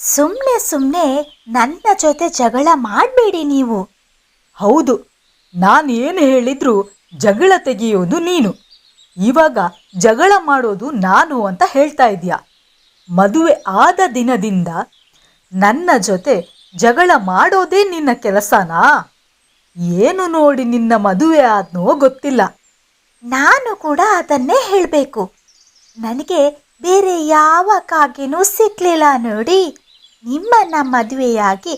ಸುಮ್ಮನೆ ಸುಮ್ಮನೆ ನನ್ನ ಜೊತೆ ಜಗಳ ಮಾಡಬೇಡಿ ನೀವು. ಹೌದು, ನಾನೇನು ಹೇಳಿದ್ರೂ ಜಗಳ ತೆಗೆಯೋದು ನೀನು. ಇವಾಗ ಜಗಳ ಮಾಡೋದು ನಾನು ಅಂತ ಹೇಳ್ತಾ ಇದೀಯ. ಮದುವೆ ಆದ ದಿನದಿಂದ ನನ್ನ ಜೊತೆ ಜಗಳ ಮಾಡೋದೇ ನಿನ್ನ ಕೆಲಸನಾ? ಏನು ನೋಡಿ ನಿನ್ನ ಮದುವೆ ಆದ್ನೋ ಗೊತ್ತಿಲ್ಲ. ನಾನು ಕೂಡ ಅದನ್ನೇ ಹೇಳಬೇಕು. ನನಗೆ ಬೇರೆ ಯಾವ ಕಾಗೆನೂ ಸಿಕ್ಕಲಿಲ್ಲ ನೋಡಿ. ನಿಮ್ಮನ್ನ ಮದುವೆಯಾಗಿ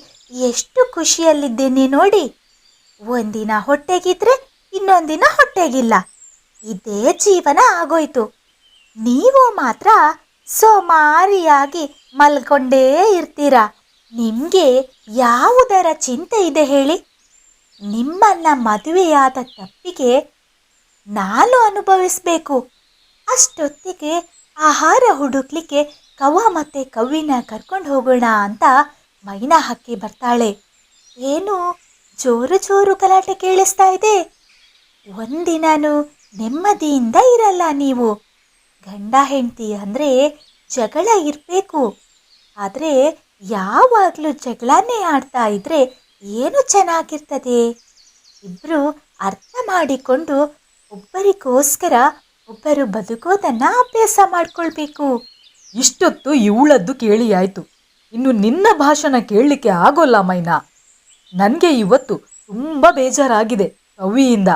ಎಷ್ಟು ಖುಷಿಯಲ್ಲಿದ್ದೇನೆ ನೋಡಿ. ಒಂದಿನ ಹೊಟ್ಟೆಗಿದ್ರೆ ಇನ್ನೊಂದಿನ ಹೊಟ್ಟೆಗಿಲ್ಲ. ಇದೇ ಜೀವನ ಆಗೋಯ್ತು. ನೀವು ಮಾತ್ರ ಸೋಮಾರಿಯಾಗಿ ಮಲ್ಕೊಂಡೇ ಇರ್ತೀರ. ನಿಮಗೆ ಯಾವುದರ ಚಿಂತೆ ಇದೆ ಹೇಳಿ? ನಿಮ್ಮನ್ನ ಮದುವೆಯಾದ ತಪ್ಪಿಗೆ ನಾನು ಅನುಭವಿಸ್ಬೇಕು. ಅಷ್ಟೊತ್ತಿಗೆ ಆಹಾರ ಹುಡುಕ್ಲಿಕ್ಕೆ ಕವ್ವ ಮತ್ತೆ ಕವ್ವಿನ ಕರ್ಕೊಂಡು ಹೋಗೋಣ ಅಂತ ಮೈನಾ ಹಕ್ಕಿ ಬರ್ತಾಳೆ. ಏನು ಜೋರು ಜೋರು ಗಲಾಟೆ ಕೇಳಿಸ್ತಾ ಇದೆ. ಒಂದಿನೂ ನೆಮ್ಮದಿಯಿಂದ ಇರಲ್ಲ ನೀವು. ಗಂಡ ಹೆಂಡತಿ ಅಂದರೆ ಜಗಳ ಇರಬೇಕು. ಆದರೆ ಯಾವಾಗಲೂ ಜಗಳನೇ ಆಡ್ತಾ ಇದ್ರೆ ಏನು ಚೆನ್ನಾಗಿರ್ತದೆ? ಇಬ್ಬರು ಅರ್ಥ ಮಾಡಿಕೊಂಡು ಒಬ್ಬರಿಗೋಸ್ಕರ ಒಬ್ಬರು ಬದುಕೋದನ್ನು ಅಭ್ಯಾಸ ಮಾಡ್ಕೊಳ್ಬೇಕು. ಇಷ್ಟೊತ್ತು ಇವಳದ್ದು ಕೇಳಿ ಆಯ್ತು. ಇನ್ನು ನಿನ್ನ ಭಾಷಣ ಕೇಳಲಿಕ್ಕೆ ಆಗೋಲ್ಲ ಮೈನಾ. ನನಗೆ ಇವತ್ತು ತುಂಬ ಬೇಜಾರಾಗಿದೆ ಕವಿಯಿಂದ.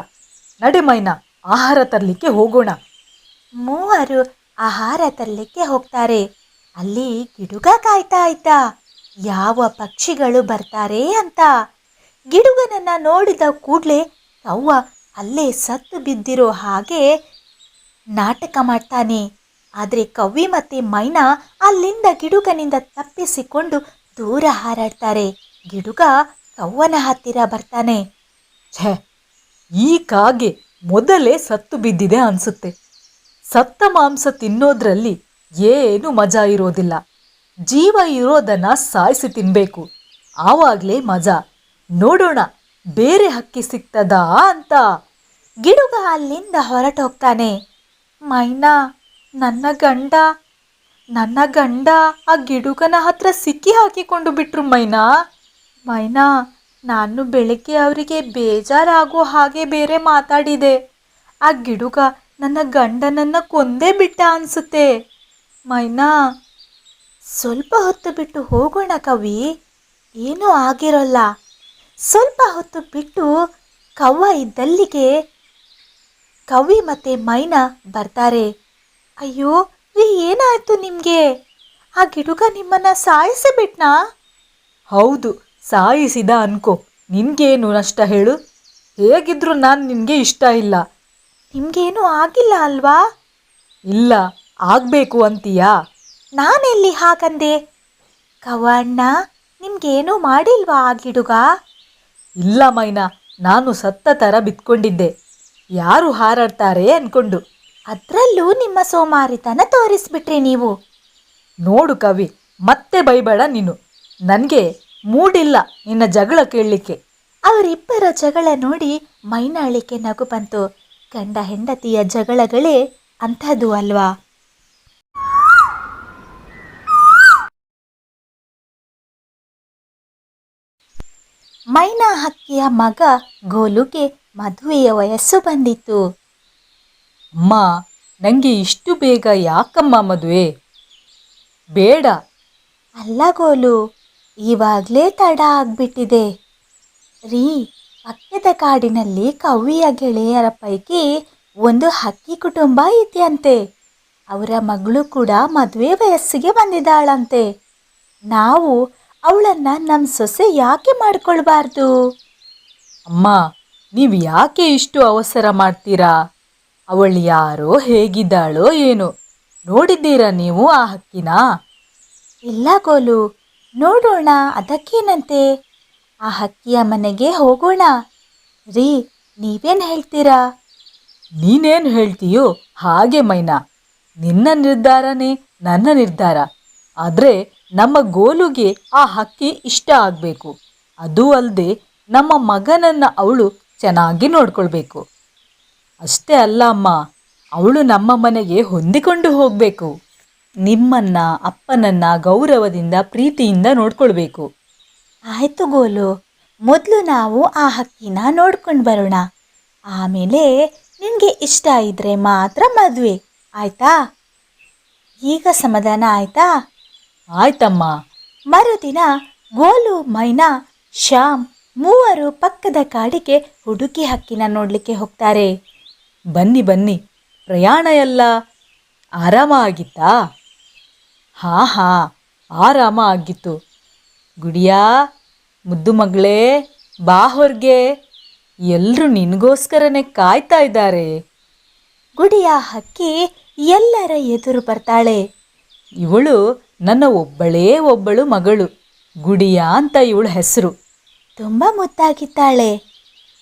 ನಡೆ ಮೈನಾ, ಆಹಾರ ತರಲಿಕ್ಕೆ ಹೋಗೋಣ. ಮೂವರು ಆಹಾರ ತರಲಿಕ್ಕೆ ಹೋಗ್ತಾರೆ. ಅಲ್ಲಿ ಗಿಡುಗ ಕಾಯ್ತಾ ಇದ್ದ ಯಾವ ಪಕ್ಷಿಗಳು ಬರ್ತಾರೆ ಅಂತ. ಗಿಡುಗನನ್ನ ನೋಡಿದ ಕೂಡಲೇ ಕವ್ವ ಅಲ್ಲೇ ಸತ್ತು ಬಿದ್ದಿರೋ ಹಾಗೆ ನಾಟಕ ಮಾಡ್ತಾನೆ. ಆದರೆ ಕವ್ವಿ ಮತ್ತೆ ಮೈನಾ ಅಲ್ಲಿಂದ ಗಿಡುಗನಿಂದ ತಪ್ಪಿಸಿಕೊಂಡು ದೂರ ಹಾರಾಡ್ತಾರೆ. ಗಿಡುಗ ಕವ್ವನ ಹತ್ತಿರ ಬರ್ತಾನೆ. ಛೇ, ಈ ಕಾಗೆ ಮೊದಲೇ ಸತ್ತು ಬಿದ್ದಿದೆ ಅನ್ಸುತ್ತೆ. ಸತ್ತ ಮಾಂಸ ತಿನ್ನೋದ್ರಲ್ಲಿ ಏನು ಮಜಾ ಇರೋದಿಲ್ಲ. ಜೀವ ಇರೋದನ್ನ ಸಾಯಿಸಿ ತಿನ್ಬೇಕು, ಆವಾಗಲೇ ಮಜಾ. ನೋಡೋಣ ಬೇರೆ ಹಕ್ಕಿ ಸಿಗ್ತದಾ ಅಂತ. ಗಿಡುಗ ಅಲ್ಲಿಂದ ಹೊರಟೋಗ್ತಾನೆ. ಮೈನಾ, ನನ್ನ ಗಂಡ ಆ ಗಿಡುಗನ ಹತ್ರ ಸಿಕ್ಕಿ ಹಾಕಿಕೊಂಡು ಬಿಟ್ರು ಮೈನಾ. ನಾನು ಬೆಳಗ್ಗೆ ಅವರಿಗೆ ಬೇಜಾರಾಗೋ ಹಾಗೆ ಬೇರೆ ಮಾತಾಡಿದೆ. ಆ ಗಿಡುಗ ನನ್ನ ಗಂಡನನ್ನು ಕೊಂದೇ ಬಿಟ್ಟ ಅನ್ಸುತ್ತೆ ಮೈನಾ. ಸ್ವಲ್ಪ ಹೊತ್ತು ಬಿಟ್ಟು ಹೋಗೋಣ ಕವಿ, ಏನೂ ಆಗಿರೋಲ್ಲ. ಸ್ವಲ್ಪ ಹೊತ್ತು ಬಿಟ್ಟು ಕವ್ವ ಇದ್ದಲ್ಲಿಗೆ ಕವಿ ಮತ್ತೆ ಮೈನಾ ಬರ್ತಾರೆ. ಅಯ್ಯೋ ರೀ, ಏನಾಯ್ತು ನಿಮಗೆ? ಆ ಗಿಡುಗ ನಿಮ್ಮನ್ನ ಸಾಯಿಸಿಬಿಟ್ನಾ? ಹೌದು, ಸಾಯಿಸಿದ ಅನ್ಕೋ. ನಿನ್ಗೇನು ನಷ್ಟ ಹೇಳು? ಹೇಗಿದ್ರು ನಾನು ನಿನಗೆ ಇಷ್ಟ ಇಲ್ಲ. ನಿಮ್ಗೇನು ಆಗಿಲ್ಲ ಅಲ್ವಾ? ಇಲ್ಲ, ಆಗಬೇಕು ಅಂತೀಯಾ? ನಾನೆಲ್ಲಿ ಹಾಗಂದೆ? ಕವ್ವಣ್ಣ, ನಿಮ್ಗೇನೂ ಮಾಡಿಲ್ವಾ ಆ ಗಿಡುಗ? ಇಲ್ಲ ಮೈನಾ, ನಾನು ಸತ್ತ ಥರ ಬಿತ್ಕೊಂಡಿದ್ದೆ. ಯಾರು ಹಾರಾಡ್ತಾರೆ ಅನ್ಕೊಂಡು. ಅದರಲ್ಲೂ ನಿಮ್ಮ ಸೋಮಾರಿತನ ತೋರಿಸ್ಬಿಟ್ರಿ ನೀವು. ನೋಡು ಕವಿ, ಮತ್ತೆ ಬೈಬೇಡ ನೀನು. ನನಗೆ ಮೂಡಿಲ್ಲ ನಿನ್ನ ಜಗಳ ಕೇಳಲಿಕ್ಕೆ. ಅವರಿಬ್ಬರ ಜಗಳ ನೋಡಿ ಮೈನಾಳಿಗೆ ನಗು ಬಂತು. ಗಂಡ ಹೆಂಡತಿಯ ಜಗಳಗಳೇ ಅಂಥದ್ದು ಅಲ್ವಾ? ಮೈನಾ ಹಕ್ಕಿಯ ಮಗ ಗೋಲುಗೆ ಮದುವೆಯ ವಯಸ್ಸು ಬಂದಿತ್ತು. ಅಮ್ಮ, ನನಗೆ ಇಷ್ಟು ಬೇಗ ಯಾಕಮ್ಮ ಮದುವೆ? ಬೇಡ. ಅಲ್ಲ ಗೋಲು, ಇವಾಗಲೇ ತಡ ಆಗ್ಬಿಟ್ಟಿದೆ ರೀ. ಪಕ್ಕದ ಕಾಡಿನಲ್ಲಿ ಕವ್ವಿಯ ಗೆಳೆಯರ ಪೈಕಿ ಒಂದು ಹಕ್ಕಿ ಕುಟುಂಬ ಇದೆಯಂತೆ. ಅವರ ಮಗಳು ಕೂಡ ಮದುವೆ ವಯಸ್ಸಿಗೆ ಬಂದಿದ್ದಾಳಂತೆ. ನಾವು ಅವಳನ್ನು ನಮ್ಮ ಸೊಸೆ ಯಾಕೆ ಮಾಡ್ಕೊಳ್ಬಾರ್ದು? ಅಮ್ಮ, ನೀವು ಯಾಕೆ ಇಷ್ಟು ಅವಸರ ಮಾಡ್ತೀರಾ? ಅವಳು ಯಾರೋ, ಹೇಗಿದ್ದಾಳೋ ಏನೋ. ನೋಡಿದ್ದೀರಾ ನೀವು ಆ ಹಕ್ಕಿನ? ಇಲ್ಲ ಗೋಲು, ನೋಡೋಣ, ಅದಕ್ಕೇನಂತೆ. ಆ ಹಕ್ಕಿಯ ಮನೆಗೆ ಹೋಗೋಣ ರೀ. ನೀವೇನು ಹೇಳ್ತೀರಾ? ನೀನೇನು ಹೇಳ್ತೀಯೋ ಹಾಗೆ ಮೈನಾ. ನಿನ್ನ ನಿರ್ಧಾರನೇ ನನ್ನ ನಿರ್ಧಾರ. ಆದರೆ ನಮ್ಮ ಗೋಲುಗೆ ಆ ಹಕ್ಕಿ ಇಷ್ಟ ಆಗಬೇಕು. ಅದೂ ಅಲ್ಲದೆ ನಮ್ಮ ಮಗನನ್ನು ಅವಳು ಚೆನ್ನಾಗಿ ನೋಡ್ಕೊಳ್ಬೇಕು. ಅಷ್ಟೇ ಅಲ್ಲ ಅಮ್ಮ, ಅವಳು ನಮ್ಮ ಮನೆಗೆ ಹೊಂದಿಕೊಂಡು ಹೋಗಬೇಕು. ನಿಮ್ಮನ್ನ ಅಪ್ಪನನ್ನ ಗೌರವದಿಂದ ಪ್ರೀತಿಯಿಂದ ನೋಡ್ಕೊಳ್ಬೇಕು. ಆಯ್ತು ಗೋಲು, ಮೊದಲು ನಾವು ಆ ಹಕ್ಕಿನ ನೋಡ್ಕೊಂಡು ಬರೋಣ. ಆಮೇಲೆ ನಿನಗೆ ಇಷ್ಟ ಇದ್ರೆ ಮಾತ್ರ ಮದುವೆ, ಆಯ್ತಾ? ಈಗ ಸಮಾಧಾನ ಆಯ್ತಾ? ಆಯ್ತಮ್ಮ. ಮರುದಿನ ಗೋಲು, ಮೈನಾ, ಶ್ಯಾಮ್ ಮೂವರು ಪಕ್ಕದ ಕಾಡಿಗೆ ಹುಡುಕಿ ಹಕ್ಕಿನ ನೋಡ್ಲಿಕ್ಕೆ ಹೋಗ್ತಾರೆ. ಬನ್ನಿ ಬನ್ನಿ, ಪ್ರಯಾಣ ಎಲ್ಲ ಆರಾಮ ಆಗಿತ್ತಾ? ಹಾ, ಆರಾಮ ಆಗಿತ್ತು. ಗುಡಿಯಾ, ಮುದ್ದು ಮಗಳೇ, ಬಾ ಹೊರ್ಗೆ, ಎಲ್ಲರೂ ನಿನಗೋಸ್ಕರನೇ ಕಾಯ್ತಾ ಇದ್ದಾರೆ. ಗುಡಿಯ ಹಕ್ಕಿ ಎಲ್ಲರ ಎದುರು ಬರ್ತಾಳೆ. ಇವಳು ನನ್ನ ಒಬ್ಬಳು ಮಗಳು, ಗುಡಿಯಾ ಅಂತ ಇವಳ ಹೆಸರು. ತುಂಬ ಮುದ್ದಾಗಿದ್ದಾಳೆ.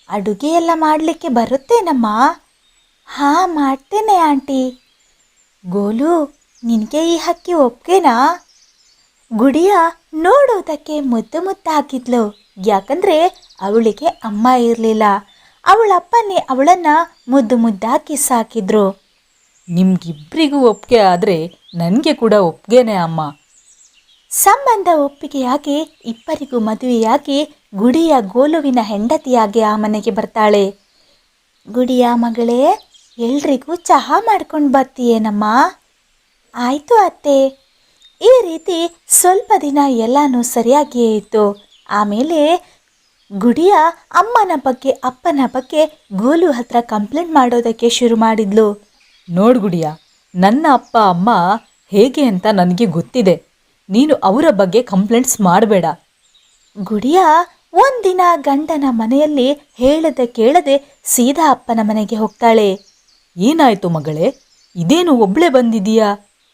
ಅಡುಗೆ ಎಲ್ಲ ಮಾಡಲಿಕ್ಕೆ ಬರುತ್ತೇನಮ್ಮ? ಹಾಂ, ಮಾಡ್ತೇನೆ ಆಂಟಿ. ಗೋಲು, ನಿನಗೆ ಈ ಹಕ್ಕಿ ಒಪ್ಗೆನಾ? ಗುಡಿಯ ನೋಡೋದಕ್ಕೆ ಮುದ್ದು ಮುದ್ದಾಗಿದ್ಲು. ಯಾಕಂದರೆ ಅವಳಿಗೆ ಅಮ್ಮ ಇರಲಿಲ್ಲ. ಅವಳಪ್ಪನೇ ಅವಳನ್ನು ಮುದ್ದು ಮುದ್ದಾಗಿ ಸಾಕಿದ್ರು. ನಿಮ್ಗಿಬ್ರಿಗೂ ಒಪ್ಪಿಗೆ ಆದರೆ ನನಗೆ ಕೂಡ ಒಪ್ಗೆನೇ ಅಮ್ಮ. ಸಂಬಂಧ ಒಪ್ಪಿಗೆಯಾಗಿ ಇಬ್ಬರಿಗೂ ಮದುವೆಯಾಗಿ ಗುಡಿಯ ಗೋಲುವಿನ ಹೆಂಡತಿಯಾಗಿ ಆ ಮನೆಗೆ ಬರ್ತಾಳೆ. ಗುಡಿಯ ಮಗಳೇ, ಎಲ್ರಿಗೂ ಚಹಾ ಮಾಡ್ಕೊಂಡು ಬರ್ತೀಯೇನಮ್ಮ? ಆಯಿತು ಅತ್ತೆ. ಈ ರೀತಿ ಸ್ವಲ್ಪ ದಿನ ಎಲ್ಲನೂ ಸರಿಯಾಗಿಯೇ ಇತ್ತು. ಆಮೇಲೆ ಗುಡಿಯ ಅಮ್ಮನ ಬಗ್ಗೆ ಅಪ್ಪನ ಬಗ್ಗೆ ಗೋಲು ಹತ್ರ ಕಂಪ್ಲೇಂಟ್ ಮಾಡೋದಕ್ಕೆ ಶುರು ಮಾಡಿದ್ಲು. ನೋಡು ಗುಡಿಯಾ, ನನ್ನ ಅಪ್ಪ ಅಮ್ಮ ಹೇಗೆ ಅಂತ ನನಗೆ ಗೊತ್ತಿದೆ. ನೀನು ಅವರ ಬಗ್ಗೆ ಕಂಪ್ಲೇಂಟ್ಸ್ ಮಾಡಬೇಡ. ಗುಡಿಯ ಒಂದಿನ ಗಂಡನ ಮನೆಯಲ್ಲಿ ಹೇಳದೆ ಕೇಳದೆ ಸೀದಾ ಅಪ್ಪನ ಮನೆಗೆ ಹೋಗ್ತಾಳೆ. ಏನಾಯ್ತು ಮಗಳೇ, ಇದೇನು ಒಬ್ಳೆ ಬಂದಿದೀಯಾ?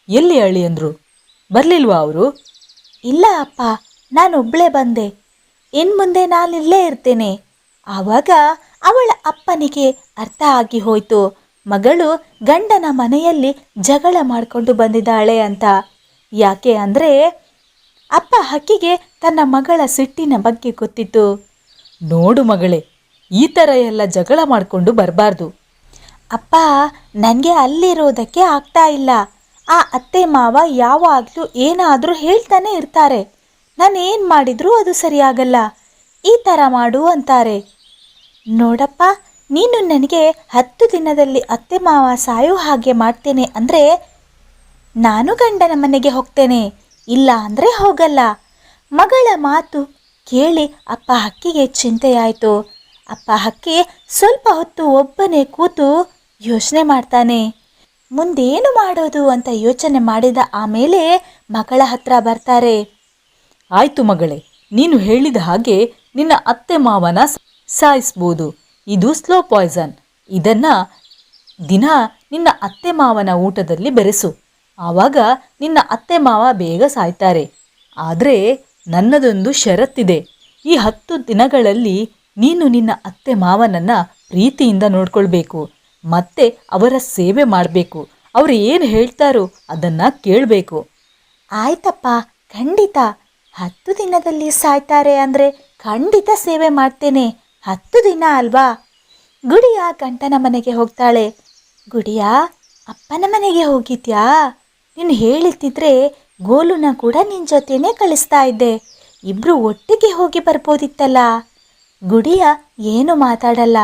ಎಲ್ಲಿ ಅಳಿಯಂದ್ರು ಬರಲಿಲ್ವಾ ಅವರು? ಇಲ್ಲ ಅಪ್ಪ, ನಾನೊಬ್ಳೇ ಬಂದೆ. ಇನ್ಮುಂದೆ ನಾನಿಲ್ಲೇ ಇರ್ತೇನೆ. ಆವಾಗ ಅವಳ ಅಪ್ಪನಿಗೆ ಅರ್ಥ ಆಗಿ ಹೋಯ್ತು, ಮಗಳು ಗಂಡನ ಮನೆಯಲ್ಲಿ ಜಗಳ ಮಾಡಿಕೊಂಡು ಬಂದಿದ್ದಾಳೆ ಅಂತ. ಯಾಕೆ ಅಂದರೆ ಅಪ್ಪ ಹಕ್ಕಿಗೆ ತನ್ನ ಮಗಳ ಸಿಟ್ಟಿನ ಬಗ್ಗೆ ಗೊತ್ತಿತ್ತು. ನೋಡು ಮಗಳೇ, ಈ ಥರ ಎಲ್ಲ ಜಗಳ ಮಾಡಿಕೊಂಡು ಬರಬಾರ್ದು. ಅಪ್ಪ, ನನಗೆ ಅಲ್ಲಿರೋದಕ್ಕೆ ಆಗ್ತಾ ಇಲ್ಲ. ಆ ಅತ್ತೆ ಮಾವ ಯಾವಾಗಲೂ ಏನಾದರೂ ಹೇಳ್ತಾನೆ ಇರ್ತಾರೆ. ನಾನೇನು ಮಾಡಿದರೂ ಅದು ಸರಿಯಾಗಲ್ಲ. ಈ ಥರ ಮಾಡು ಅಂತಾರೆ. ನೋಡಪ್ಪ, ನೀನು ನನಗೆ 10 ದಿನದಲ್ಲಿ ಅತ್ತೆ ಮಾವ ಸಾಯೋ ಹಾಗೆ ಮಾಡ್ತೇನೆ ಅಂದರೆ ನಾನು ಗಂಡನ ಮನೆಗೆ ಹೋಗ್ತೇನೆ, ಇಲ್ಲ ಅಂದರೆ ಹೋಗಲ್ಲ. ಮಗಳ ಮಾತು ಕೇಳಿ ಅಪ್ಪ ಹಕ್ಕಿಗೆ ಚಿಂತೆಯಾಯಿತು. ಅಪ್ಪ ಹಕ್ಕಿ ಸ್ವಲ್ಪ ಹೊತ್ತು ಒಬ್ಬನೇ ಕೂತು ಯೋಚನೆ ಮಾಡ್ತಾನೆ. ಮುಂದೇನು ಮಾಡೋದು ಅಂತ ಯೋಚನೆ ಮಾಡಿದ ಆಮೇಲೆ ಮಗಳ ಹತ್ರ ಬರ್ತಾರೆ. ಆಯ್ತು ಮಗಳೇ, ನೀನು ಹೇಳಿದ ಹಾಗೆ ನಿನ್ನ ಅತ್ತೆ ಮಾವನ ಸಾಯಿಸ್ಬೋದು. ಇದು ಸ್ಲೋ ಪಾಯ್ಸನ್. ಇದನ್ನು ದಿನ ನಿನ್ನ ಅತ್ತೆ ಮಾವನ ಊಟದಲ್ಲಿ ಬೆರೆಸು. ಆವಾಗ ನಿನ್ನ ಅತ್ತೆ ಮಾವ ಬೇಗ ಸಾಯ್ತಾರೆ. ಆದರೆ ನನ್ನದೊಂದು ಷರತ್ತಿದೆ. ಈ 10 ದಿನಗಳಲ್ಲಿ ನೀನು ನಿನ್ನ ಅತ್ತೆ ಮಾವನನ್ನು ಪ್ರೀತಿಯಿಂದ ನೋಡ್ಕೊಳ್ಬೇಕು, ಮತ್ತೆ ಅವರ ಸೇವೆ ಮಾಡಬೇಕು. ಅವರು ಏನು ಹೇಳ್ತಾರೋ ಅದನ್ನು ಕೇಳಬೇಕು. ಆಯ್ತಪ್ಪ, ಖಂಡಿತ. 10 ದಿನದಲ್ಲಿ ಸಾಯ್ತಾರೆ ಅಂದರೆ ಖಂಡಿತ ಸೇವೆ ಮಾಡ್ತೇನೆ. 10 ದಿನ ಅಲ್ವಾ? ಗುಡಿಯ ಗಂಟನ ಮನೆಗೆ ಹೋಗ್ತಾಳೆ. ಗುಡಿಯ, ಅಪ್ಪನ ಮನೆಗೆ ಹೋಗಿದ್ಯಾ? ನೀನು ಹೇಳಿದ್ದಿದ್ರೆ ಗೋಲುನ ಕೂಡ ನಿನ್ನ ಜೊತೆನೇ ಕಳಿಸ್ತಾ ಇದ್ದೆ. ಇಬ್ಬರು ಒಟ್ಟಿಗೆ ಹೋಗಿ ಬರ್ಬೋದಿತ್ತಲ್ಲ. ಗುಡಿಯ ಏನು ಮಾತಾಡಲ್ಲ.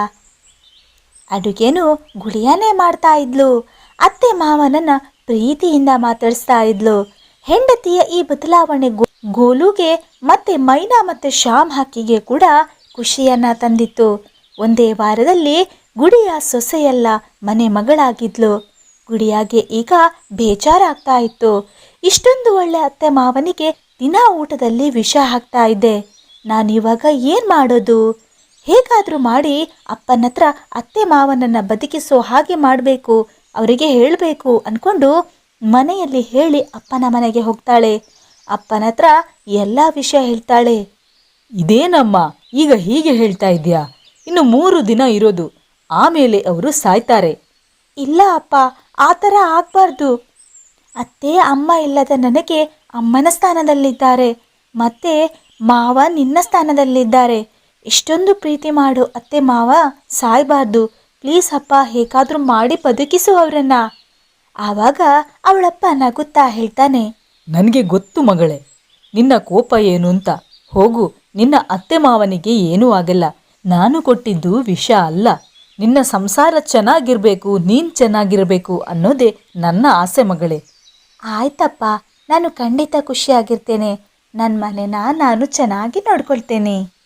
ಅಡುಗೆನೂ ಗುಡಿಯಾನೇ ಮಾಡ್ತಾ ಇದ್ಲು. ಅತ್ತೆ ಮಾವನನ್ನ ಪ್ರೀತಿಯಿಂದ ಮಾತಾಡಿಸ್ತಾ ಇದ್ಲು. ಹೆಂಡತಿಯ ಈ ಬದಲಾವಣೆ ಗೋಲುಗೆ ಮತ್ತೆ ಮೈನಾ ಮತ್ತು ಶ್ಯಾಮ್ ಹಕ್ಕಿಗೆ ಕೂಡ ಖುಷಿಯನ್ನ ತಂದಿತ್ತು. ಒಂದೇ ವಾರದಲ್ಲಿ ಗುಡಿಯ ಸೊಸೆಯಲ್ಲ ಮನೆ ಮಗಳಾಗಿದ್ಲು. ಗುಡಿಯಾಗೆ ಈಗ ಬೇಜಾರಾಗ್ತಾ ಇತ್ತು. ಇಷ್ಟೊಂದು ಒಳ್ಳೆ ಅತ್ತೆ ಮಾವನಿಗೆ ದಿನ ಊಟದಲ್ಲಿ ವಿಷ ಹಾಕ್ತಾ ಇದ್ದೆ. ನಾನಿವಾಗ ಏನು ಮಾಡೋದು? ಹೇಗಾದರೂ ಮಾಡಿ ಅಪ್ಪನ ಹತ್ರ ಅತ್ತೆ ಮಾವನನ್ನು ಬದುಕಿಸೋ ಹಾಗೆ ಮಾಡಬೇಕು, ಅವರಿಗೆ ಹೇಳಬೇಕು ಅಂದ್ಕೊಂಡು ಮನೆಯಲ್ಲಿ ಹೇಳಿ ಅಪ್ಪನ ಮನೆಗೆ ಹೋಗ್ತಾಳೆ. ಅಪ್ಪನ ಹತ್ರ ಎಲ್ಲ ವಿಷಯ ಹೇಳ್ತಾಳೆ. ಇದೇನಮ್ಮ ಈಗ ಹೀಗೆ ಹೇಳ್ತಾ ಇದೆಯಾ? ಇನ್ನು 3 ದಿನ ಇರೋದು, ಆಮೇಲೆ ಅವರು ಸಾಯ್ತಾರೆ. ಇಲ್ಲ ಅಪ್ಪ, ಆ ಥರ ಆಗಬಾರ್ದು. ಅತ್ತೆ ಅಮ್ಮ ಇಲ್ಲದ ನನಗೆ ಅಮ್ಮನ ಸ್ಥಾನದಲ್ಲಿದ್ದಾರೆ, ಮತ್ತೆ ಮಾವ ನಿನ್ನ ಸ್ಥಾನದಲ್ಲಿದ್ದಾರೆ. ಇಷ್ಟೊಂದು ಪ್ರೀತಿ ಮಾಡು ಅತ್ತೆ ಮಾವ ಸಾಯಬಾರ್ದು. ಪ್ಲೀಸ್ ಅಪ್ಪ, ಹೇಗಾದರೂ ಮಾಡಿ ಬದುಕಿಸು ಅವರನ್ನು. ಆವಾಗ ಅವಳಪ್ಪ ನಗುತ್ತಾ ಹೇಳ್ತಾನೆ, ನನಗೆ ಗೊತ್ತು ಮಗಳೇ, ನಿನ್ನ ಕೋಪ ಏನು ಅಂತ. ಹೋಗು, ನಿನ್ನ ಅತ್ತೆ ಮಾವನಿಗೆ ಏನೂ ಆಗಲ್ಲ. ನಾನು ಕೊಟ್ಟಿದ್ದು ವಿಷ ಅಲ್ಲ. ನಿನ್ನ ಸಂಸಾರ ಚೆನ್ನಾಗಿರ್ಬೇಕು, ನೀನು ಚೆನ್ನಾಗಿರಬೇಕು ಅನ್ನೋದೇ ನನ್ನ ಆಸೆ ಮಗಳೇ. ಆಯ್ತಪ್ಪ, ನಾನು ಖಂಡಿತ ಖುಷಿಯಾಗಿರ್ತೇನೆ. ನನ್ನ ಮನೆನ ನಾನು ಚೆನ್ನಾಗಿ ನೋಡ್ಕೊಳ್ತೇನೆ.